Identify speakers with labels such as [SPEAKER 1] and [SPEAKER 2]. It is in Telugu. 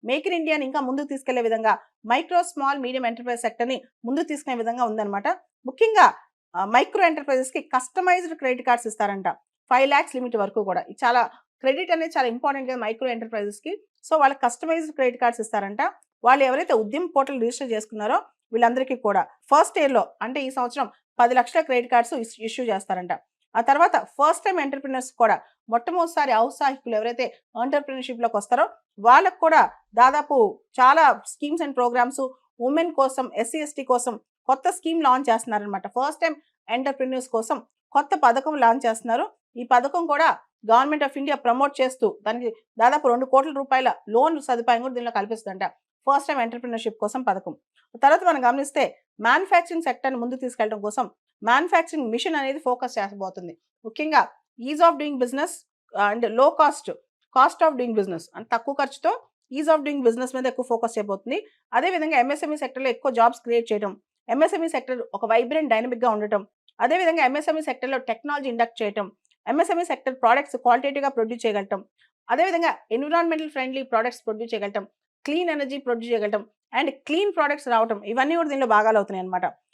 [SPEAKER 1] మేక్ ఇన్ ఇండియాని ఇంకా ముందుకు తీసుకెళ్లే విధంగా మైక్రో స్మాల్ మీడియం ఎంటర్ప్రైజ్ సెక్టర్ని ముందుకు తీసుకునే విధంగా ఉందన్నమాట. ముఖ్యంగా మైక్రో ఎంటర్ప్రైజెస్కి కస్టమైజ్డ్ క్రెడిట్ కార్డ్స్ ఇస్తారంట. 5,00,000 లిమిట్ వరకు కూడా. ఇది చాలా క్రెడిట్ అనేది చాలా ఇంపార్టెంట్ కదా మైక్రో ఎంటర్ప్రైజెస్కి. సో వాళ్ళకి కస్టమైజ్డ్ క్రెడిట్ కార్డ్స్ ఇస్తారంట. వాళ్ళు ఎవరైతే ఉద్యమ్ పోర్టల్ రిజిస్టర్ చేసుకున్నారో వీళ్ళందరికీ కూడా ఫస్ట్ ఇయర్లో అంటే ఈ సంవత్సరం 10 లక్షల క్రెడిట్ కార్డ్స్ ఇష్యూ చేస్తారంట. ఆ తర్వాత ఫస్ట్ టైం ఎంటర్‌ప్రెన్యూర్స్ కూడా మొట్టమొదటిసారి ఔత్సాహికులు ఎవరైతే ఎంటర్‌ప్రెన్యూర్‌షిప్‌లోకి వస్తారో వాళ్ళకి కూడా దాదాపు చాలా స్కీమ్స్ అండ్ ప్రోగ్రామ్స్ ఉమెన్ కోసం, ఎస్సీ, ఎస్టీ కోసం కొత్త స్కీమ్ లాంచ్ చేస్తున్నారనమాట. ఫస్ట్ టైం ఎంటర్‌ప్రెన్యూర్స్ కోసం కొత్త పథకం లాంచ్ చేస్తున్నారు. ఈ పథకం కూడా గవర్నమెంట్ ఆఫ్ ఇండియా ప్రమోట్ చేస్తూ దానికి దాదాపు ₹2,00,00,000 లోన్ సదుపాయం కూడా దీనిలో కల్పిస్తుందంట. ఫస్ట్ టైం ఎంటర్‌ప్రెన్యూర్‌షిప్ కోసం పథకం. తర్వాత మనం గమనిస్తే మ్యానుఫ్యాక్చరింగ్ సెక్టర్‌ని ముందుకు తీసుకెళ్ళడం కోసం మ్యానుఫ్యాక్చరింగ్ మిషన్ అనేది ఫోకస్ చేసబోతుంది. ముఖ్యంగా is of doing business and లో కాస్ట్ ఆఫ్ డూయింగ్ బిజినెస్ అంటే తక్కువ ఖర్చుతో ఈజ్ ఆఫ్ డూయింగ్ బిజినెస్ మీద ఎక్కువ ఫోకస్ చేయబోతుంది. అదేవిధంగా ఎంఎస్ఎంఈ సెక్టర్‌లో ఎక్కువ జాబ్స్ క్రియేట్ చేయడం, ఎంఎస్ఎంఈ సెక్టర్ ఒక వైబ్రెంట్ డైనమిక్‌గా ఉండటం, అదేవిధంగా ఎంఎస్ఎంఈ సెక్టర్‌లో టెక్నాలజీ ఇండక్ట్ చేయటం, ఎంఎస్ఎంఈ సెక్టర్ ప్రొడక్ట్స్ క్వాలిటేటివ్‌గా ప్రొడ్యూస్ చేయగలటం, అదేవిధంగా ఎన్విరాన్మెంటల్ ఫ్రెండ్లీ ప్రొడక్ట్స్ ప్రొడ్యూస్ చేయగలటం, క్లీన్ ఎనర్జీ ప్రొడ్యూస్ చేయగలటం అండ్ క్లీన్ ప్రొడక్ట్స్ రావటం ఇవన్నీ కూడా దీనిలో భాగాలు అవుతున్నాయి అన్నమాట.